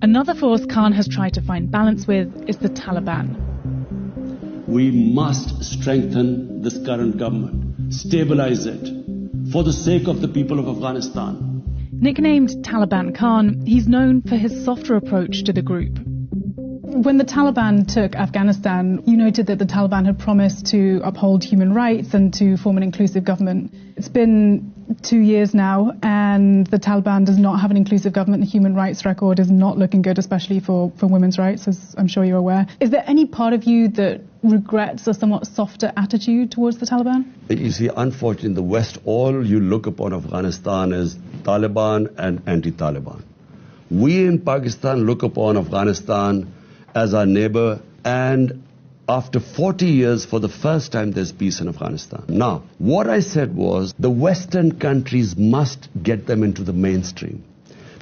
Another force Khan has tried to find balance with is the Taliban. We must strengthen this current government, stabilize it, for the sake of the people of Afghanistan. Nicknamed Taliban Khan, he's known for his softer approach to the group. When the Taliban took Afghanistan, you noted that the Taliban had promised to uphold human rights and to form an inclusive government. It's been 2 years now, and the Taliban does not have an inclusive government. The human rights record is not looking good, especially for women's rights, as I'm sure you're aware. Is there any part of you that regrets a somewhat softer attitude towards the Taliban? You see, unfortunately, in the West, all you look upon Afghanistan is Taliban and anti-Taliban. We in Pakistan look upon Afghanistan as our neighbor, and after 40 years, for the first time, there's peace in Afghanistan. Now, what I said was the Western countries must get them into the mainstream.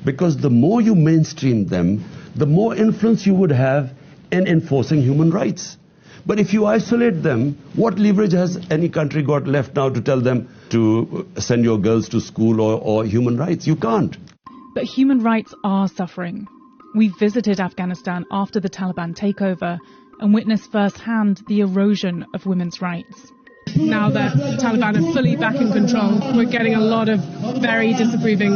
Because the more you mainstream them, the more influence you would have in enforcing human rights. But if you isolate them, what leverage has any country got left now to tell them to send your girls to school or human rights? You can't. But human rights are suffering. We visited Afghanistan after the Taliban takeover and witnessed firsthand the erosion of women's rights. Now that the Taliban are fully back in control, we're getting a lot of very disapproving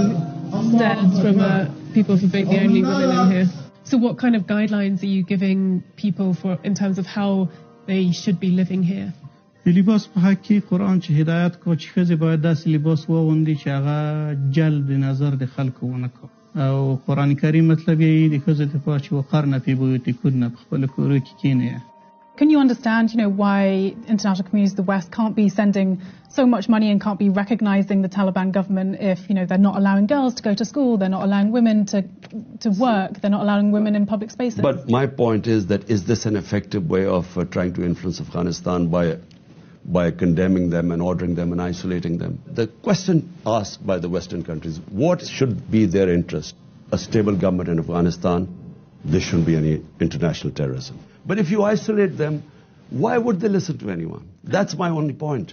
stares from people for being the only women in here. So what kind of guidelines are you giving people in terms of how they should be living here? لباس په حق کې قرآن چې هدایت کو چې ښځې باید داسې لباس واغوندي چې هغه جلب نظر د خلکو ونه کړي او قرآن کریم مطلب یې د ښځو دپاره چې وقرن فی بیوتکن په خپلو کورو کې کښېنئ. Can you understand, why international communities of the West can't be sending so much money and can't be recognizing the Taliban government if, they're not allowing girls to go to school, they're not allowing women to work, they're not allowing women in public spaces? But my point is this an effective way of trying to influence Afghanistan by condemning them and ordering them and isolating them? The question asked by the Western countries, what should be their interest? A stable government in Afghanistan, there shouldn't be any international terrorism. But if you isolate them, why would they listen to anyone? That's my only point.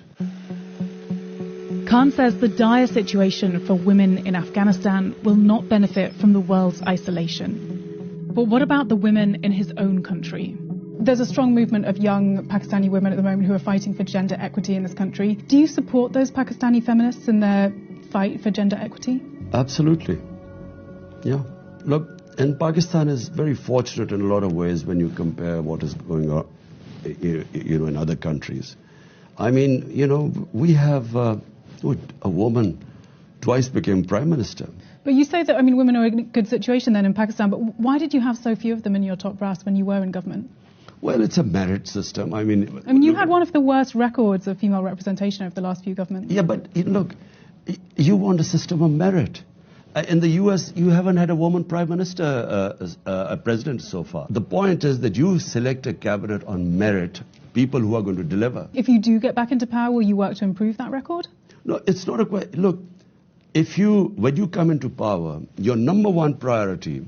Khan says the dire situation for women in Afghanistan will not benefit from the world's isolation. But what about the women in his own country? There's a strong movement of young Pakistani women at the moment who are fighting for gender equity in this country. Do you support those Pakistani feminists in their fight for gender equity? Absolutely. Yeah. Look, and Pakistan is very fortunate in a lot of ways when you compare what is going on, in other countries. I mean, we have a woman twice became prime minister. But you say that, women are in a good situation then in Pakistan, but why did you have so few of them in your top brass when you were in government? Well, it's a merit system. You had one of the worst records of female representation over the last few governments. Yeah, but look, you want a system of merit. In the US, you haven't had a woman prime minister, a president so far. The point is that you select a cabinet on merit, people who are going to deliver. If you do get back into power, will you work to improve that record? No, it's not a question. Look, when you come into power, your number one priority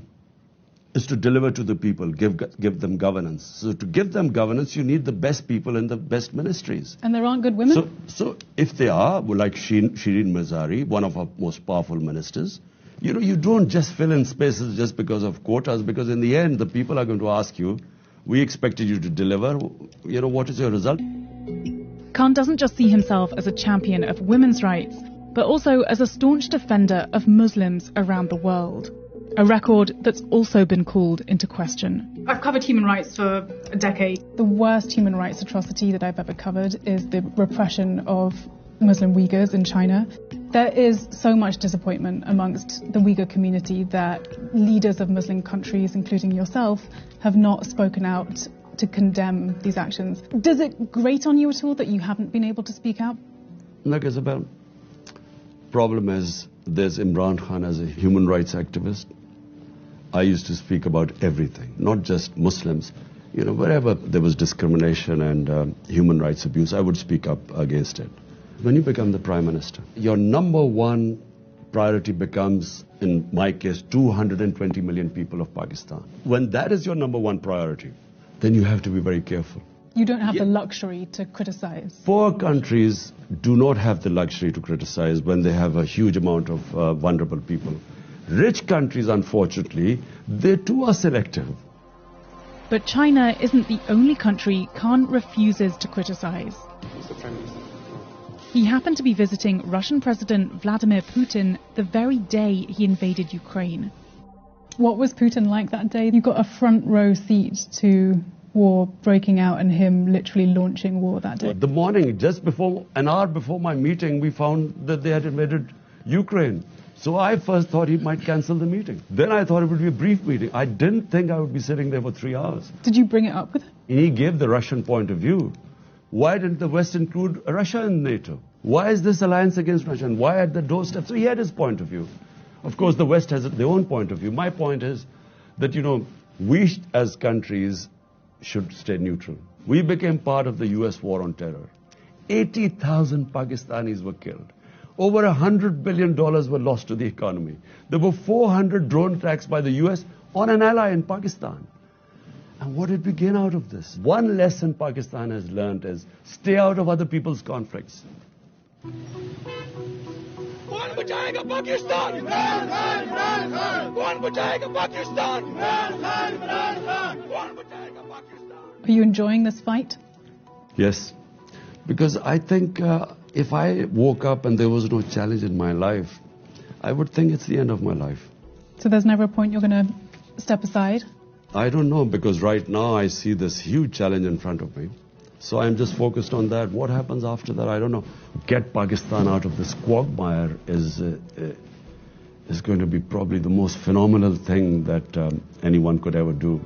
is to deliver to the people, give them governance. So to give them governance, you need the best people in the best ministries. And there aren't good women? So if they are, like Shireen Mazari, one of our most powerful ministers, you don't just fill in spaces just because of quotas, because in the end, the people are going to ask you, we expected you to deliver, what is your result? Khan doesn't just see himself as a champion of women's rights, but also as a staunch defender of Muslims around the world. A record that's also been called into question. I've covered human rights for a decade. The worst human rights atrocity that I've ever covered is the repression of Muslim Uyghurs in China. There is so much disappointment amongst the Uyghur community that leaders of Muslim countries, including yourself, have not spoken out to condemn these actions. Does it grate on you at all that you haven't been able to speak out? Look, Isabel, problem is there's Imran Khan as a human rights activist. I used to speak about everything, not just Muslims. Wherever there was discrimination and human rights abuse, I would speak up against it. When you become the prime minister, your number one priority becomes, in my case, 220 million people of Pakistan. When that is your number one priority, then you have to be very careful. You don't have the luxury to criticize. Poor countries do not have the luxury to criticize when they have a huge amount of vulnerable people. Rich countries, unfortunately, they too are selective. But China isn't the only country Khan refuses to criticize. He happened to be visiting Russian President Vladimir Putin the very day he invaded Ukraine. What was Putin like that day? You got a front row seat to war breaking out and him literally launching war that day. The morning, just before, an hour before my meeting, we found that they had invaded Ukraine. So I first thought he might cancel the meeting. Then I thought it would be a brief meeting. I didn't think I would be sitting there for 3 hours. Did you bring it up with him? He gave the Russian point of view. Why didn't the West include Russia in NATO? Why is this alliance against Russia? And why at the doorstep? So he had his point of view. Of course, the West has their own point of view. My point is that, we as countries should stay neutral. We became part of the US war on terror. 80,000 Pakistanis were killed. Over $100 billion were lost to the economy. There were 400 drone attacks by the US on an ally in Pakistan. And what did we gain out of this? One lesson Pakistan has learned is stay out of other people's conflicts. कौन बचाएगा पाकिस्तान? कौन बचाएगा पाकिस्तान? कौन बचाएगा Pakistan? Are you enjoying this fight? Yes, because I think if I woke up and there was no challenge in my life, I would think it's the end of my life. So there's never a point you're going to step aside? I don't know, because right now I see this huge challenge in front of me. So I'm just focused on that. What happens after that, I don't know. Get Pakistan out of this quagmire is going to be probably the most phenomenal thing that anyone could ever do.